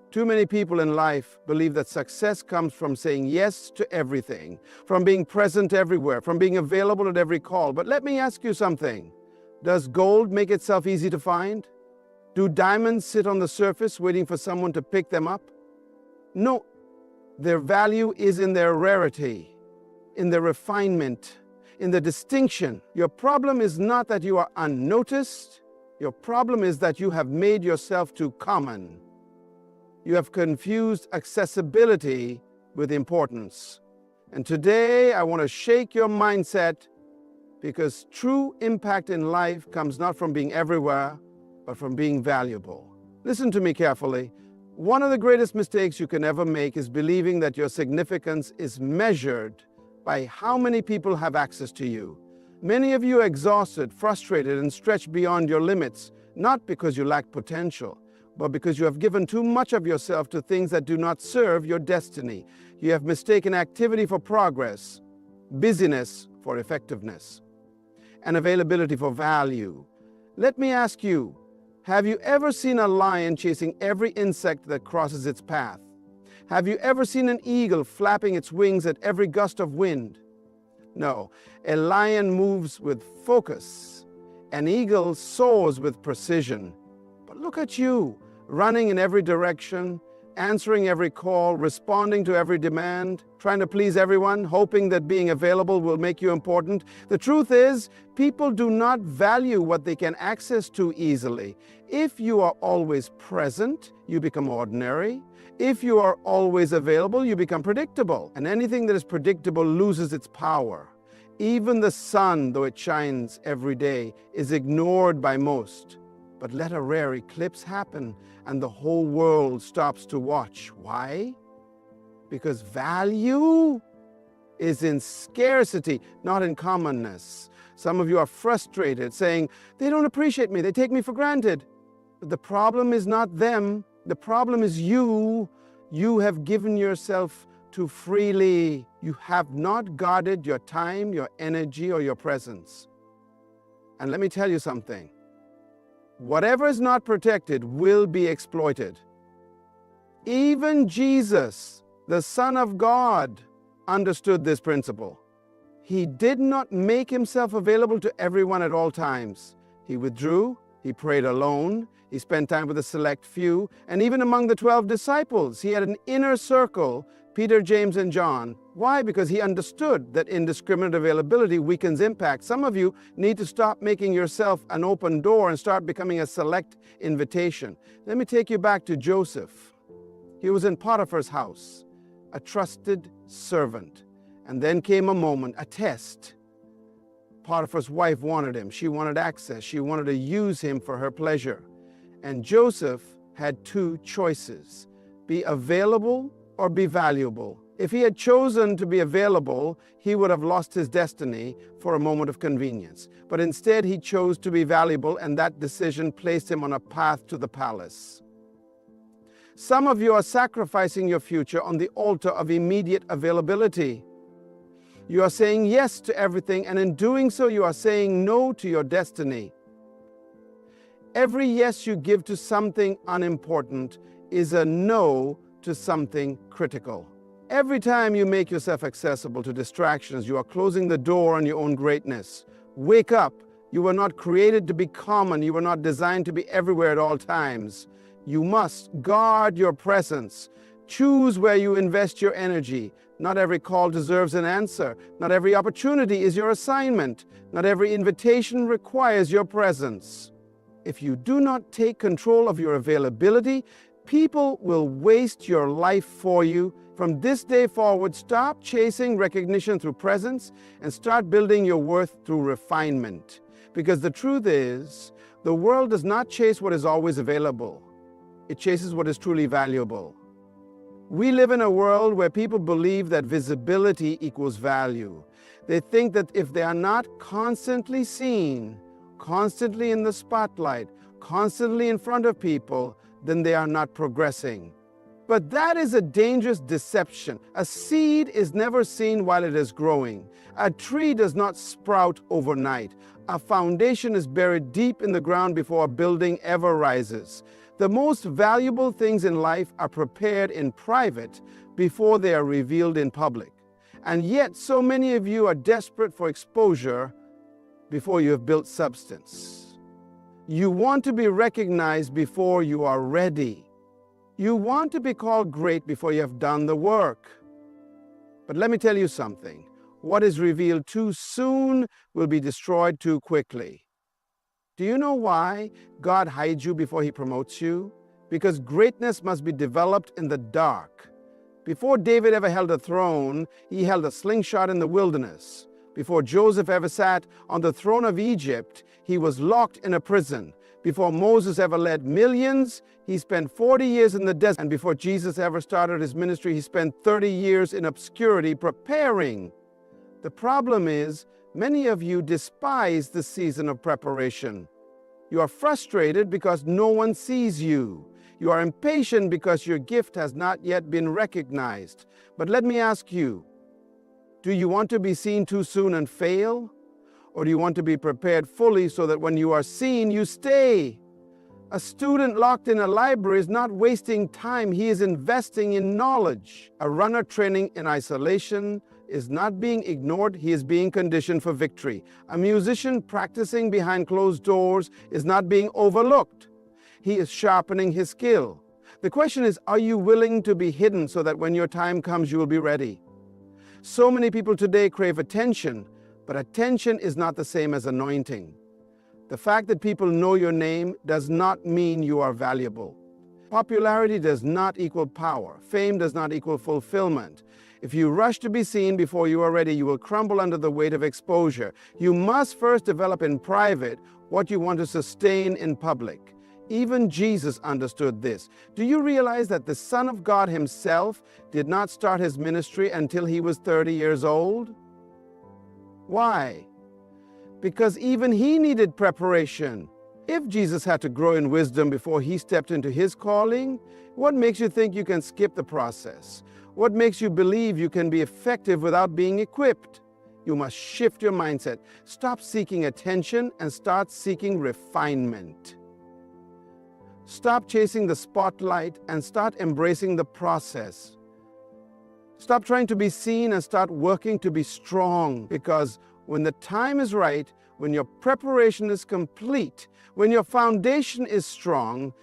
Too many people in life believe that success comes from saying yes to everything, from being present everywhere, from being available at every call. But let me ask you something. Does gold make itself easy to find? Do diamonds sit on the surface waiting for someone to pick them up? No. Their value is in their rarity, in their refinement, in the distinction. Your problem is not that you are unnoticed. Your problem is that you have made yourself too common. You have confused accessibility with importance. And today I want to shake your mindset, because true impact in life comes not from being everywhere, but from being valuable. Listen to me carefully. One of the greatest mistakes you can ever make is believing that your significance is measured by how many people have access to you. Many of you are exhausted, frustrated, and stretched beyond your limits, not because you lack potential, but because you have given too much of yourself to things that do not serve your destiny. You have mistaken activity for progress, busyness for effectiveness, and availability for value. Let me ask you, have you ever seen a lion chasing every insect that crosses its path? Have you ever seen an eagle flapping its wings at every gust of wind? No, a lion moves with focus. An eagle soars with precision. But look at you, running in every direction, answering every call, responding to every demand, trying to please everyone, hoping that being available will make you important. The truth is, people do not value what they can access too easily. If you are always present, you become ordinary. If you are always available, you become predictable. And anything that is predictable loses its power. Even the sun, though it shines every day, is ignored by most. But let a rare eclipse happen, and the whole world stops to watch. Why? Because value is in scarcity, not in commonness. Some of you are frustrated, saying, they don't appreciate me, they take me for granted. But the problem is not them, the problem is you. You have given yourself too freely. You have not guarded your time, your energy, or your presence. And let me tell you something. Whatever is not protected will be exploited. Even Jesus, the Son of God, understood this principle. He did not make himself available to everyone at all times. He withdrew, he prayed alone, he spent time with a select few, and even among the 12 disciples, he had an inner circle, Peter, James, and John. Why? Because he understood that indiscriminate availability weakens impact. Some of you need to stop making yourself an open door and start becoming a select invitation. Let me take you back to Joseph. He was in Potiphar's house, a trusted servant. And then came a moment, a test. Potiphar's wife wanted him. She wanted access. She wanted to use him for her pleasure. And Joseph had two choices: be available or be valuable. If he had chosen to be available, he would have lost his destiny for a moment of convenience. But instead, he chose to be valuable, and that decision placed him on a path to the palace. Some of you are sacrificing your future on the altar of immediate availability. You are saying yes to everything, and in doing so, you are saying no to your destiny. Every yes you give to something unimportant is a no to something critical. Every time you make yourself accessible to distractions, you are closing the door on your own greatness. Wake up. You were not created to be common. You were not designed to be everywhere at all times. You must guard your presence. Choose where you invest your energy. Not every call deserves an answer. Not every opportunity is your assignment. Not every invitation requires your presence. If you do not take control of your availability, people will waste your life for you. From this day forward, stop chasing recognition through presence and start building your worth through refinement. Because the truth is, the world does not chase what is always available. It chases what is truly valuable. We live in a world where people believe that visibility equals value. They think that if they are not constantly seen, constantly in the spotlight, constantly in front of people, then they are not progressing. But that is a dangerous deception. A seed is never seen while it is growing. A tree does not sprout overnight. A foundation is buried deep in the ground before a building ever rises. The most valuable things in life are prepared in private before they are revealed in public. And yet, so many of you are desperate for exposure before you have built substance. You want to be recognized before you are ready. You want to be called great before you have done the work. But let me tell you something. What is revealed too soon will be destroyed too quickly. Do you know why God hides you before He promotes you? Because greatness must be developed in the dark. Before David ever held a throne, he held a slingshot in the wilderness. Before Joseph ever sat on the throne of Egypt, he was locked in a prison. Before Moses ever led millions, he spent 40 years in the desert. And before Jesus ever started his ministry, he spent 30 years in obscurity preparing. The problem is, many of you despise the season of preparation. You are frustrated because no one sees you. You are impatient because your gift has not yet been recognized. But let me ask you, do you want to be seen too soon and fail? Or do you want to be prepared fully so that when you are seen, you stay? A student locked in a library is not wasting time. He is investing in knowledge. A runner training in isolation is not being ignored. He is being conditioned for victory. A musician practicing behind closed doors is not being overlooked. He is sharpening his skill. The question is, are you willing to be hidden so that when your time comes, you will be ready? So many people today crave attention, but attention is not the same as anointing. The fact that people know your name does not mean you are valuable. Popularity does not equal power. Fame does not equal fulfillment. If you rush to be seen before you are ready, you will crumble under the weight of exposure. You must first develop in private what you want to sustain in public. Even Jesus understood this. Do you realize that the Son of God himself did not start his ministry until he was 30 years old? Why? Because even he needed preparation. If Jesus had to grow in wisdom before he stepped into his calling, what makes you think you can skip the process? What makes you believe you can be effective without being equipped? You must shift your mindset. Stop seeking attention and start seeking refinement. Stop chasing the spotlight and start embracing the process. Stop trying to be seen and start working to be strong, because when the time is right, when your preparation is complete, when your foundation is strong,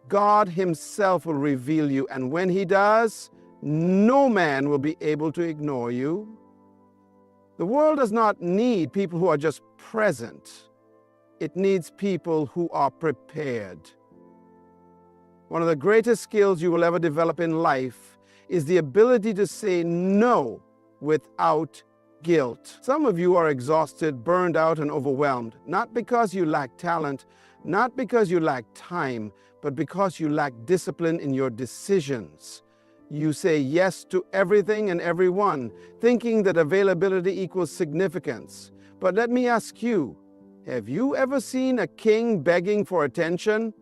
God himself will reveal you. And when he does, no man will be able to ignore you. The world does not need people who are just present. It needs people who are prepared. One of the greatest skills you will ever develop in life is the ability to say no without guilt. Some of you are exhausted, burned out, and overwhelmed, not because you lack talent, not because you lack time, but because you lack discipline in your decisions. You say yes to everything and everyone, thinking that availability equals significance. But let me ask you, have you ever seen a king begging for attention?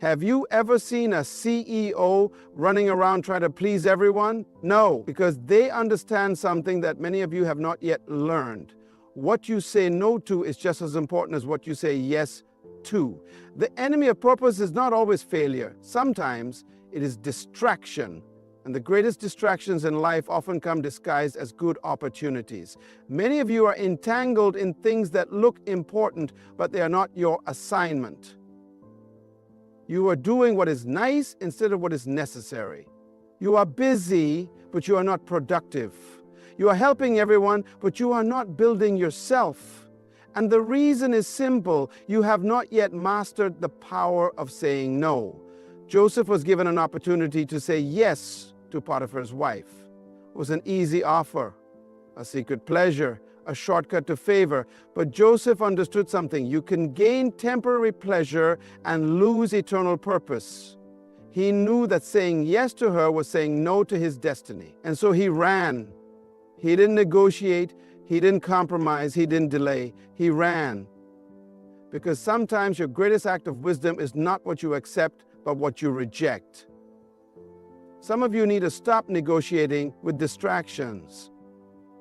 Have you ever seen a CEO running around trying to please everyone? No, because they understand something that many of you have not yet learned. What you say no to is just as important as what you say yes to. The enemy of purpose is not always failure. Sometimes it is distraction. And the greatest distractions in life often come disguised as good opportunities. Many of you are entangled in things that look important, but they are not your assignment. You are doing what is nice instead of what is necessary. You are busy, but you are not productive. You are helping everyone, but you are not building yourself. And the reason is simple. You have not yet mastered the power of saying no. Joseph was given an opportunity to say yes to Potiphar's wife. It was an easy offer, a secret pleasure, a shortcut to favor. But Joseph understood something. You can gain temporary pleasure and lose eternal purpose. He knew that saying yes to her was saying no to his destiny. And so he ran. He didn't negotiate. He didn't compromise. He didn't delay. He ran. Because sometimes your greatest act of wisdom is not what you accept, but what you reject. Some of you need to stop negotiating with distractions.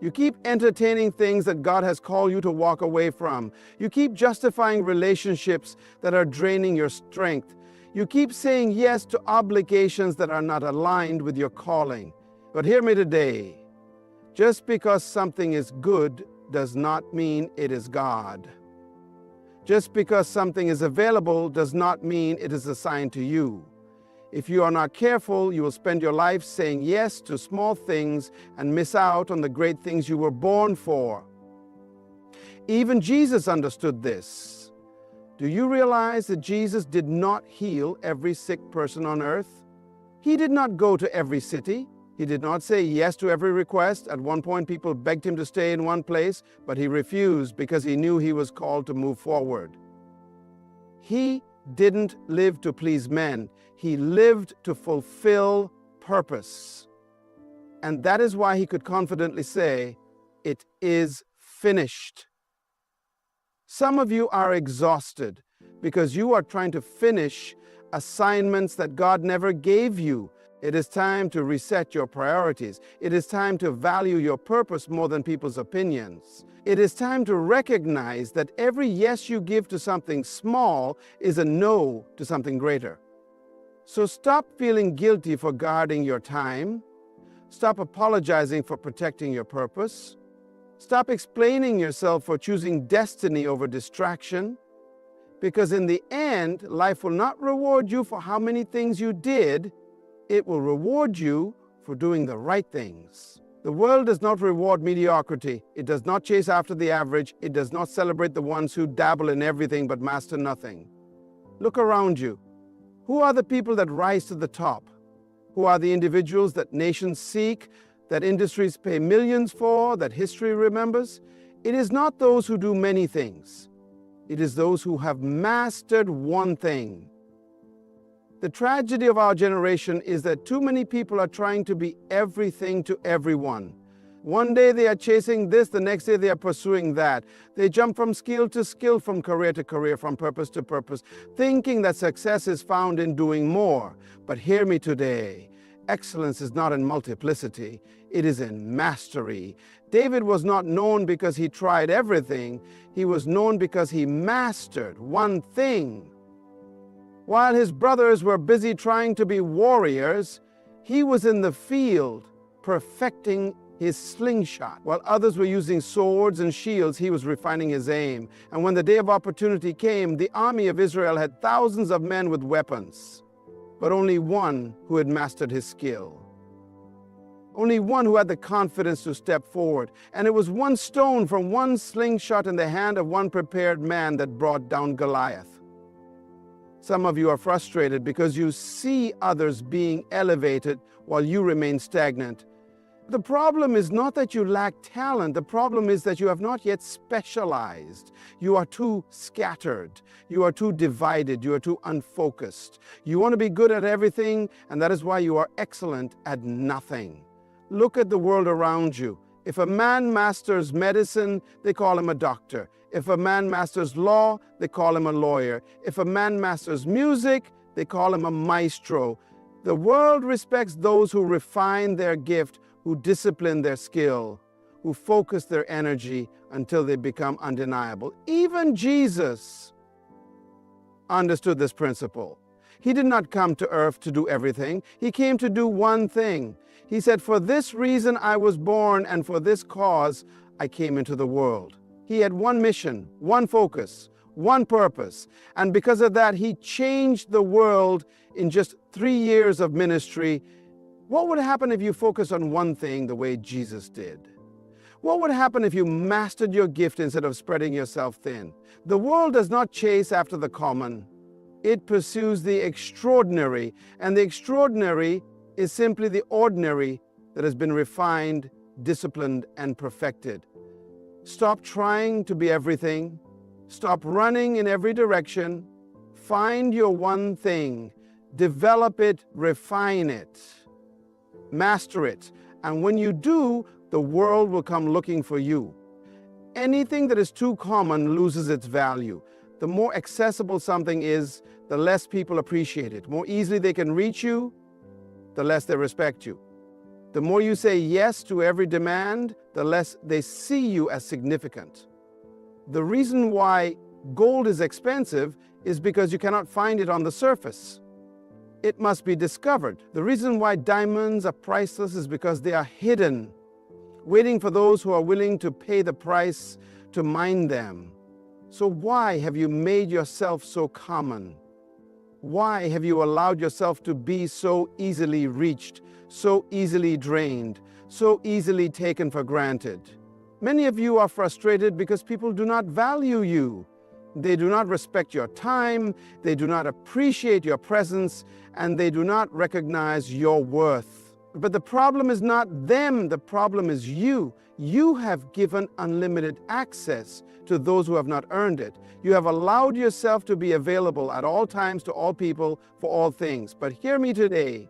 You keep entertaining things that God has called you to walk away from. You keep justifying relationships that are draining your strength. You keep saying yes to obligations that are not aligned with your calling. But hear me today. Just because something is good does not mean it is God. Just because something is available does not mean it is assigned to you. If you are not careful, you will spend your life saying yes to small things and miss out on the great things you were born for. Even Jesus understood this. Do you realize that Jesus did not heal every sick person on earth? He did not go to every city. He did not say yes to every request. At one point, people begged him to stay in one place, but he refused because he knew he was called to move forward. He didn't live to please men. He lived to fulfill purpose. And that is why he could confidently say, "It is finished." Some of you are exhausted because you are trying to finish assignments that God never gave you. It is time to reset your priorities. It is time to value your purpose more than people's opinions. It is time to recognize that every yes you give to something small is a no to something greater. So stop feeling guilty for guarding your time. Stop apologizing for protecting your purpose. Stop explaining yourself for choosing destiny over distraction. Because in the end, life will not reward you for how many things you did. It will reward you for doing the right things. The world does not reward mediocrity. It does not chase after the average. It does not celebrate the ones who dabble in everything but master nothing. Look around you. Who are the people that rise to the top? Who are the individuals that nations seek, that industries pay millions for, that history remembers? It is not those who do many things. It is those who have mastered one thing. The tragedy of our generation is that too many people are trying to be everything to everyone. One day they are chasing this, the next day they are pursuing that. They jump from skill to skill, from career to career, from purpose to purpose, thinking that success is found in doing more. But hear me today. Excellence is not in multiplicity, it is in mastery. David was not known because he tried everything. He was known because he mastered one thing. While his brothers were busy trying to be warriors, he was in the field perfecting his slingshot. While others were using swords and shields, he was refining his aim. And when the day of opportunity came, the army of Israel had thousands of men with weapons, but only one who had mastered his skill. Only one who had the confidence to step forward. And it was one stone from one slingshot in the hand of one prepared man that brought down Goliath. Some of you are frustrated because you see others being elevated while you remain stagnant. The problem is not that you lack talent. The problem is that you have not yet specialized. You are too scattered. You are too divided. You are too unfocused. You want to be good at everything, and that is why you are excellent at nothing. Look at the world around you. If a man masters medicine, they call him a doctor. If a man masters law, they call him a lawyer. If a man masters music, they call him a maestro. The world respects those who refine their gift, who discipline their skill, who focus their energy until they become undeniable. Even Jesus understood this principle. He did not come to earth to do everything. He came to do one thing. He said, "For this reason I was born, and for this cause I came into the world." He had one mission, one focus, one purpose. And because of that, he changed the world in just 3 years of ministry. What would happen if you focused on one thing the way Jesus did? What would happen if you mastered your gift instead of spreading yourself thin? The world does not chase after the common. It pursues the extraordinary. And the extraordinary is simply the ordinary that has been refined, disciplined, and perfected. Stop trying to be everything. Stop running in every direction. Find your one thing. Develop it, refine it, master it. And when you do, the world will come looking for you. Anything that is too common loses its value. The more accessible something is, the less people appreciate it. More easily they can reach you, the less they respect you. The more you say yes to every demand, the less they see you as significant. The reason why gold is expensive is because you cannot find it on the surface. It must be discovered. The reason why diamonds are priceless is because they are hidden, waiting for those who are willing to pay the price to mine them. So why have you made yourself so common? Why have you allowed yourself to be so easily reached, so easily drained, so easily taken for granted? Many of you are frustrated because people do not value you. They do not respect your time, they do not appreciate your presence, and they do not recognize your worth. But the problem is not them, the problem is you. You have given unlimited access to those who have not earned it. You have allowed yourself to be available at all times to all people for all things. But hear me today,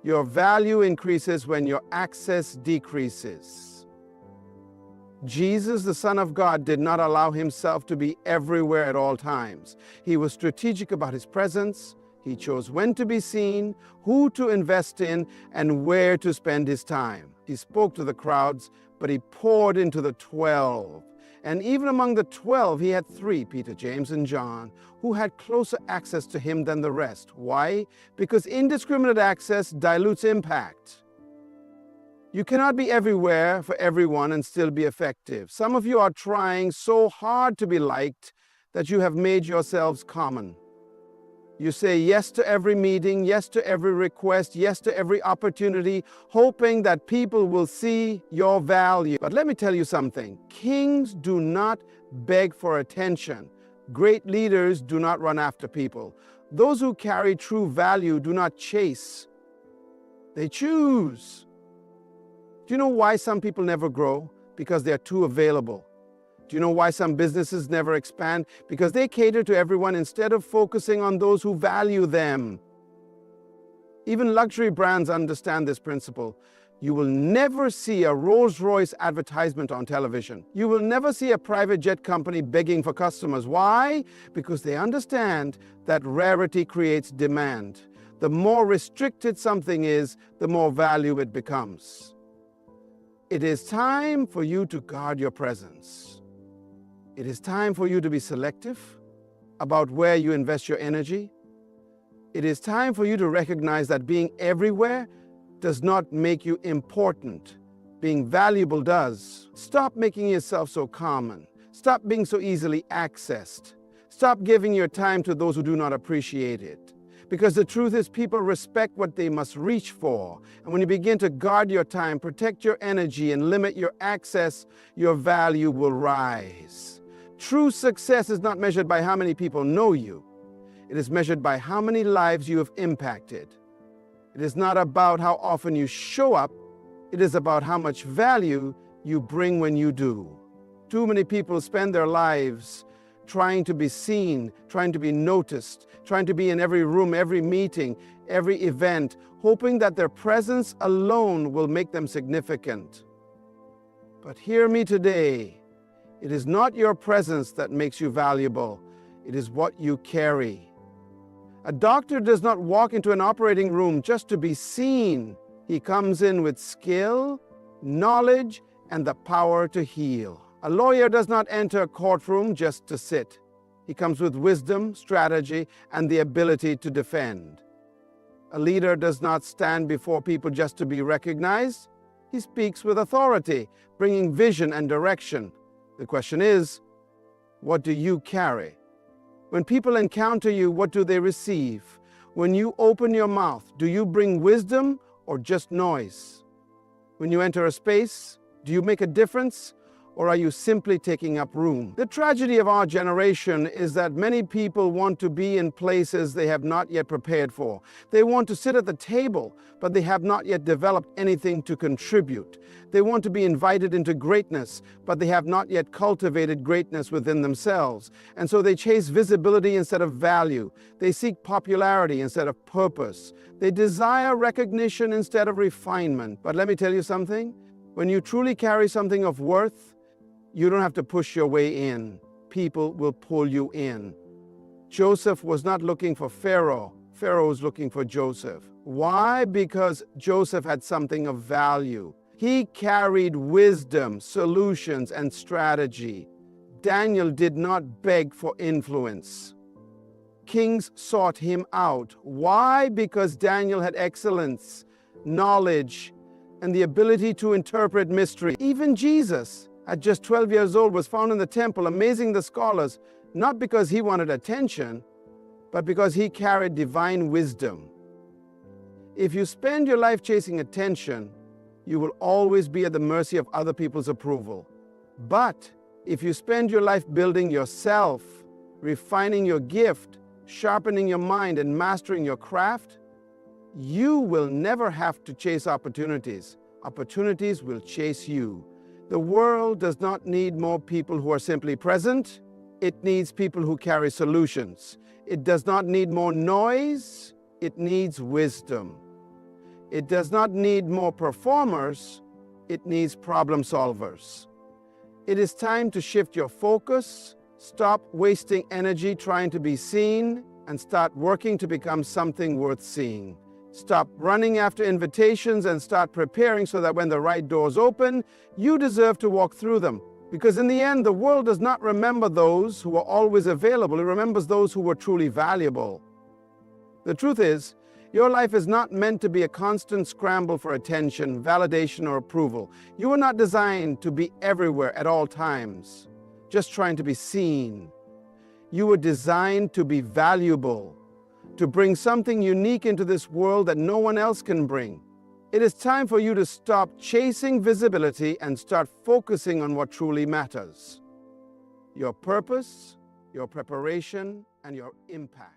your value increases when your access decreases. Jesus, the Son of God, did not allow himself to be everywhere at all times. He was strategic about his presence. He chose when to be seen, who to invest in, and where to spend his time. He spoke to the crowds, but he poured into the 12. And even among the 12, he had 3, Peter, James, and John, who had closer access to him than the rest. Why? Because indiscriminate access dilutes impact. You cannot be everywhere for everyone and still be effective. Some of you are trying so hard to be liked that you have made yourselves common. You say yes to every meeting, yes to every request, yes to every opportunity, hoping that people will see your value. But let me tell you something. Kings do not beg for attention. Great leaders do not run after people. Those who carry true value do not chase. They choose. Do you know why some people never grow? Because they're too available. Do you know why some businesses never expand? Because they cater to everyone instead of focusing on those who value them. Even luxury brands understand this principle. You will never see a Rolls-Royce advertisement on television. You will never see a private jet company begging for customers. Why? Because they understand that rarity creates demand. The more restricted something is, the more value it becomes. It is time for you to guard your presence. It is time for you to be selective about where you invest your energy. It is time for you to recognize that being everywhere does not make you important. Being valuable does. Stop making yourself so common. Stop being so easily accessed. Stop giving your time to those who do not appreciate it. Because the truth is, people respect what they must reach for. And when you begin to guard your time, protect your energy, and limit your access, your value will rise. True success is not measured by how many people know you. It is measured by how many lives you have impacted. It is not about how often you show up. It is about how much value you bring when you do. Too many people spend their lives trying to be seen, trying to be noticed, trying to be in every room, every meeting, every event, hoping that their presence alone will make them significant. But hear me today. It is not your presence that makes you valuable. It is what you carry. A doctor does not walk into an operating room just to be seen. He comes in with skill, knowledge, and the power to heal. A lawyer does not enter a courtroom just to sit. He comes with wisdom, strategy, and the ability to defend. A leader does not stand before people just to be recognized. He speaks with authority, bringing vision and direction. The question is, what do you carry? When people encounter you, what do they receive? When you open your mouth, do you bring wisdom or just noise? When you enter a space, do you make a difference, or are you simply taking up room? The tragedy of our generation is that many people want to be in places they have not yet prepared for. They want to sit at the table, but they have not yet developed anything to contribute. They want to be invited into greatness, but they have not yet cultivated greatness within themselves. And so they chase visibility instead of value. They seek popularity instead of purpose. They desire recognition instead of refinement. But let me tell you something. When you truly carry something of worth, you don't have to push your way in. People will pull you in. Joseph was not looking for Pharaoh. Pharaoh was looking for Joseph. Why? Because Joseph had something of value. He carried wisdom, solutions, and strategy. Daniel did not beg for influence. Kings sought him out. Why? Because Daniel had excellence, knowledge, and the ability to interpret mystery. Even Jesus, at just 12 years old, was found in the temple, amazing the scholars, not because he wanted attention, but because he carried divine wisdom. If you spend your life chasing attention, you will always be at the mercy of other people's approval. But if you spend your life building yourself, refining your gift, sharpening your mind, and mastering your craft, you will never have to chase opportunities. Opportunities will chase you. The world does not need more people who are simply present. It needs people who carry solutions. It does not need more noise. It needs wisdom. It does not need more performers. It needs problem solvers. It is time to shift your focus, stop wasting energy trying to be seen, and start working to become something worth seeing. Stop running after invitations and start preparing so that when the right doors open, you deserve to walk through them. Because in the end, the world does not remember those who are always available. It remembers those who were truly valuable. The truth is, your life is not meant to be a constant scramble for attention, validation, or approval. You are not designed to be everywhere at all times, just trying to be seen. You were designed to be valuable, to bring something unique into this world that no one else can bring. It is time for you to stop chasing visibility and start focusing on what truly matters: your purpose, your preparation, and your impact.